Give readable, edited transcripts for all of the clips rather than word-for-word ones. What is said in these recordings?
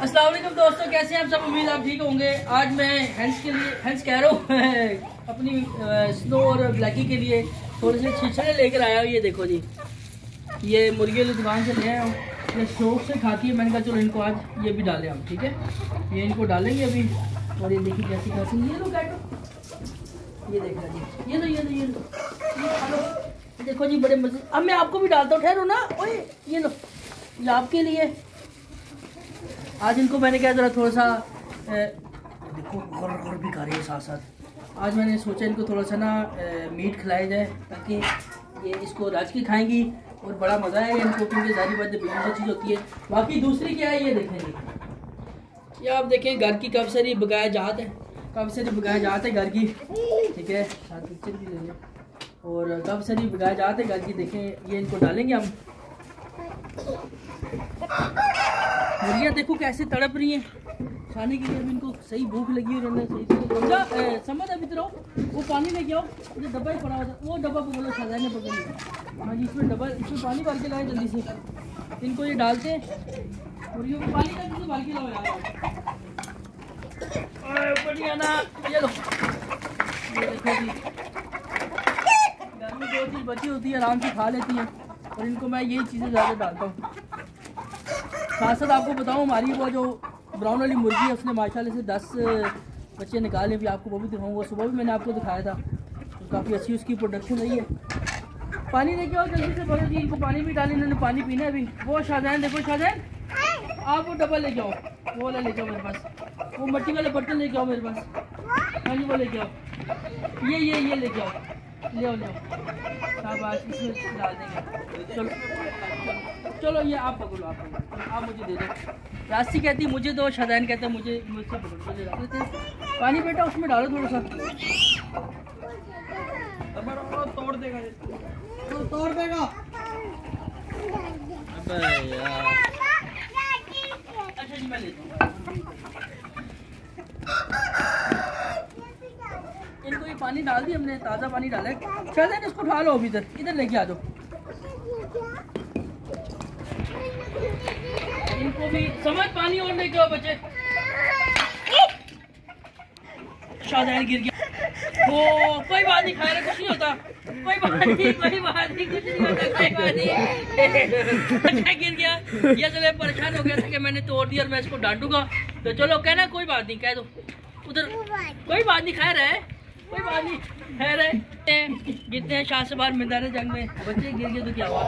अस्सलाम वालेकुम दोस्तों, कैसे हैं आप सब? उम्मीद आप ठीक होंगे। आज मैं हैंस कह रहा हूँ अपनी स्नो और ब्लैकी के लिए थोड़े से छिछड़े लेकर आया हूँ। ये देखो जी, ये मुर्गी वाली दुकान से ले आया हूँ। ये शौक से खाती है, मैंने कहा चलो इनको आज ये भी डालें हम, ठीक है। ये इनको डालेंगे अभी। और ये देखिए कैसी खाती है। ये लो कैटो, ये देखना जी, ये लो ये लो ये लो, ये खा लो। देखो जी बड़े मजे। अब मैं आपको भी डालता हूँ, ठहरो ना। ओए ये लो, ये आपके लिए। आज इनको मैंने क्या जरा थोड़ा सा देखो और भी खा रही है साथ साथ। आज मैंने सोचा इनको थोड़ा सा ना मीट खिलाया जाए, ताकि ये इसको राज के खाएंगी और बड़ा मज़ा है इनको, क्योंकि सारी बातें बिल्कुल चीज़ होती है। बाकी दूसरी क्या है ये देखेंगे। ये आप देखें घर की कब सारी बगाया जात है, कब सारी बगाया जात है घर की, ठीक है। साथ पिक्चर भी ले लें। और कब सारी बगाया जात है घर की। देखें ये इनको डालेंगे हम। मुर्गियाँ देखो कैसे तड़प रही हैं खाने के लिए। अभी इनको सही भूख लगी है, सही समझ। अभी तो वो पानी लेके आओ, मुझे डब्बा ही पड़ा हुआ था, वो डब्बा बोलो सजा ने पकड़ लिया। हाँ जी, इसमें डब्बा, इसमें पानी भर के लाए जल्दी से। इनको ये डालते हैं मुर्गियों को पानी का भर के लाओ यार। बढ़िया ना, ये लो। ये देखो जी, घर में जो चीज़ बची होती है आराम से खा लेती हैं, और इनको मैं यही चीज़ें ज़्यादा डालता हूँ। साथ साथ आपको बताऊँ, हमारी वो जो ब्राउन वाली मुर्गी है उसने माशाल्लाह से 10 बच्चे निकाले। भी आपको वो भी दिखाऊंगा, सुबह भी मैंने आपको दिखाया था। तो काफ़ी अच्छी उसकी प्रोडक्शन रही है। पानी लेके आओ जल्दी से, बोलो जी इनको पानी भी डाली, इन्होंने पानी पीना है अभी। वो शाहजहान देखो, शाहजहान आप वो डब्बा लेके आओ, वो वाला लेके आओ मेरे पास, वो मिट्टी वाले बर्तन लेके आओ मेरे पास। हाँ जी वो लेके आओ, ये लेके आओ, ले आओ। शाबाश, इसमें डाल देंगे। चलो ये आप पकड़ो, आप मुझे दे दो। रास्ती कहती मुझे दो, शाहजहान कहते मुझे, मुझसे पकड़ो। पानी बेटा उसमें डालो थोड़ा सा। तोड़ देगा, तोड़ देगा। अबे यार, अच्छा जी मैं लेता हूँ। इनको ये पानी डाल दी हमने, ताज़ा पानी डाला है। शाहजहान इसको उठा लो, अभी इधर लेके आ जाओ। इनको भी समझ पानी और लेके आओ बच्चे। शाहजहान गिर गया। वो कोई बात नहीं, खाया कुछ नहीं होता, कोई बात नहीं, कुछ नहीं होता, कोई बात नहीं। अच्छा गिर गया, ये चले परेशान हो गया था कि मैंने तोड़ दिया और मैं इसको डांटूंगा। तो चलो कहना कोई बात नहीं, कह दो उधर, कोई बात नहीं, खैर है, कोई बात नहीं, खैर है। गिरते हैं शाह से बाहर मैदान जंग में, बच्चे गिर गए तो क्या हुआ।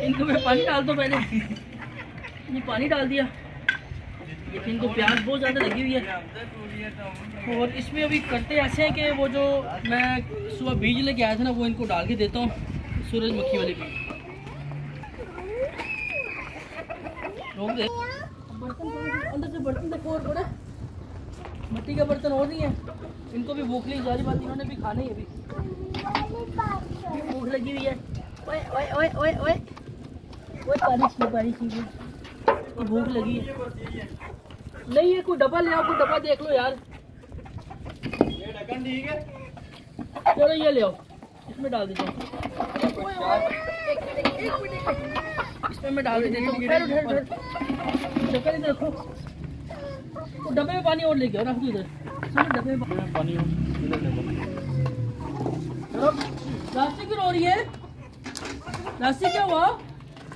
इनको मैं पानी डाल दो पहले। ये पानी डाल दिया। ये इनको प्यास बहुत ज़्यादा लगी हुई है, और इसमें अभी करते ऐसे हैं कि वो जो मैं सुबह बीज लेके आया था ना, वो इनको डाल के देता हूँ, सूरजमुखी वाले बीज। अंदर से बर्तन देखो, और बड़े मिट्टी का बर्तन और नहीं है। इनको भी भूख लगी, सारी बात इन्होंने भी खाना ही अभी, भूख लगी हुई है। ओए ओए ओए ओए ओए ओए, बारिश की भूख लगी है। नहीं है, कोई डब्बा ले आओ, कोई डब्बा देख लो यार। ये ढक्कन ठीक है, चलो ये ले आओ, इसमें डाल देता हूँ। इसमें मैं डाल देता हूँ। ढक्कन इधर रखो, डब्बे में पानी और लेके आओ, रख दो इधर डब्बे में पानी और। रास्ते क्यों रो रही है? रास्ते क्या हुआ?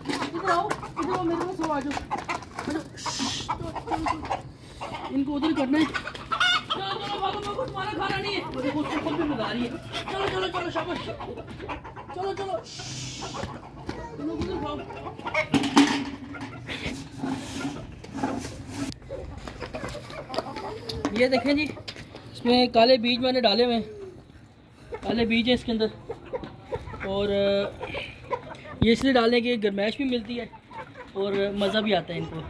इधर आओ, इधर आओ, मेरे पास आ जाओ। इनको उधर करना है। चलो चलो भागो भागो, तुम्हारा खाना नहीं है। वो देखो उसको खुद भी बुला रही है। चलो चलो चलो शाबाश, चलो चलो तुम लोग उधर खाओ। ये देखें जी, इसमें काले बीज मैंने डाले हुए हैं, काले बीज है इसके अंदर। और ये इसलिए डालने की गर्माइश भी मिलती है और मज़ा भी आता है इनको।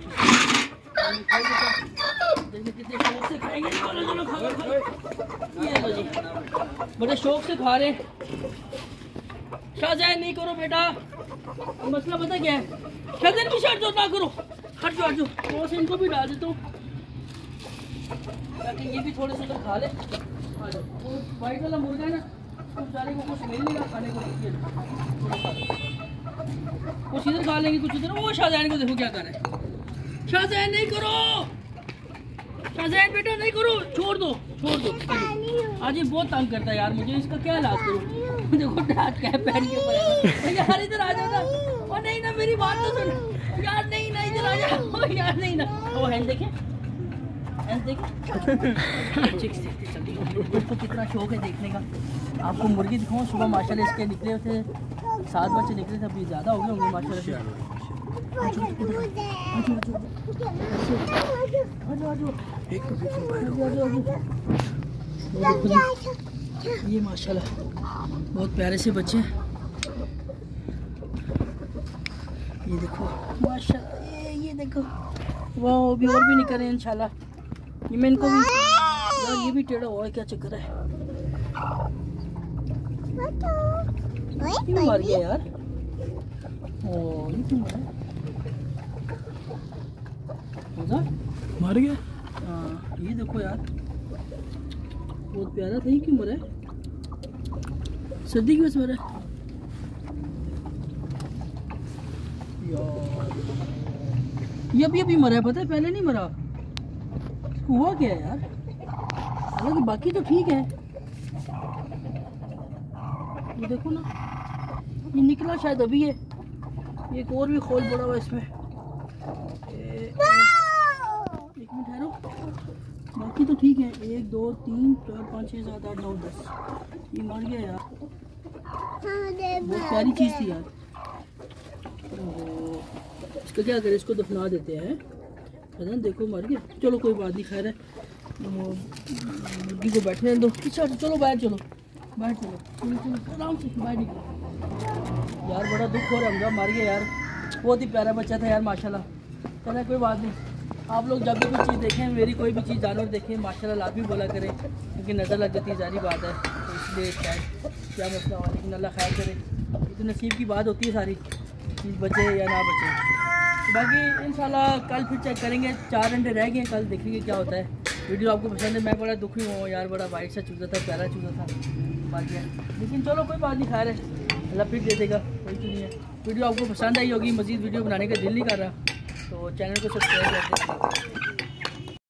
कितने शौक से खाएंगे। चलो चलो खाओ खाओ। ये लो जी, बड़े शौक से खा रहे हैं। शाहजहान नहीं करो बेटा, मसला पता क्या है। शाहजहान भी शर्ट ना करो, हट जाओ हट जाओ। थोड़ा सा इनको भी डाल देता हूँ ताकि ये भी थोड़े से खा ले। वो वाइट वाला मुर्गा है ना, बेचारे को कुछ मिल नहीं रहा खाने को, कुछ इधर खा लेंगे कुछ इधर। वो शाहजहान को देखो क्या कर रहे हैं। शाहजहान नहीं करो, अजैन बेटा नहीं करो, छोड़ दो। आज ये बहुत तंग करता है यार मुझे, इसका क्या इलाज करूँ? देखो डांट कैप पहन के ऊपर यार, इधर आ जाओ ना। ओ नहीं ना, मेरी बात तो सुन यार। नहीं ना, इधर आ जाओ यार। नहीं ना, वो हैंड देखे, हैंड देखे। इसको कितना शौक है देखने का। आपको मुर्गी दिखाऊँ, सुबह माशाल्लाह इसके निकले थे 7 बच्चे निकले थे, अभी ज़्यादा हो गए होंगे माशाल्लाह से। ये माशाल्लाह बहुत प्यारे से बच्चे। ये देखो माशाल्लाह, ये देखो वाह, अभी और भी निकले इंशाल्लाह। ये मैं इनको भी यार, ये भी टेढ़ा हुआ है, क्या चक्कर है? क्यों मर गया यार? ओ ये क्यों मरा? मर गया। हाँ ये देखो यार, बहुत प्यारा था। ये क्यों मरा है? सर्दी की वजह से मरा है यार। ये अभी मरा है, पता है, पहले नहीं मरा। हुआ क्या है यार? हालांकि बाकी तो ठीक है। ये देखो ना, ये निकला शायद अभी है। एक और भी खोल पड़ा हुआ इसमें। एक मिनट ठहरो, बाकी तो ठीक है। 1 2 3 4 5 6 7 8 9 10। ये मर गया यार, बहुत प्यारी चीज़ थी यार। इसका क्या करें, इसको दफना देते हैं। पता नहीं, देखो मर गया। चलो कोई बात नहीं, खैर है। मुर्गी को बैठने दो। अच्छा चलो बाहर, चलो बाहर, चलो आराम से बाहर निकलो यार। बड़ा दुख हो रहा है, मर गया यार। बहुत ही प्यारा बच्चा था यार माशाल्लाह। चलो कोई बात नहीं, आप लोग जब भी कोई चीज़ देखें, मेरी कोई भी चीज़ जानवर देखें, माशाल्लाह लाभ भी बोला करें, क्योंकि नज़र लग जाती है, जारी बात है। तो इसलिए शायद क्या मसला हुआ, लेकिन अल्लाह खैर करे। ये तो नसीब की बात होती है सारी चीज़, बचे या ना बचे। बाकी इंशाल्लाह कल फिर चेक करेंगे। 4 अंडे रह गए, कल देखेंगे क्या होता है। वीडियो आपको पसंद है? मैं बड़ा दुखी हूँ यार, बड़ा वाइट सा चूजा था, प्यारा चूजा था, बाकी है। लेकिन चलो कोई बात नहीं, खैर है, अल्लाह फिर दे देगा, कोई तो नहीं है। वीडियो आपको पसंद आई होगी, मज़ीद वीडियो बनाने का दिल नहीं कर रहा, तो चैनल को सब्सक्राइब कर दें।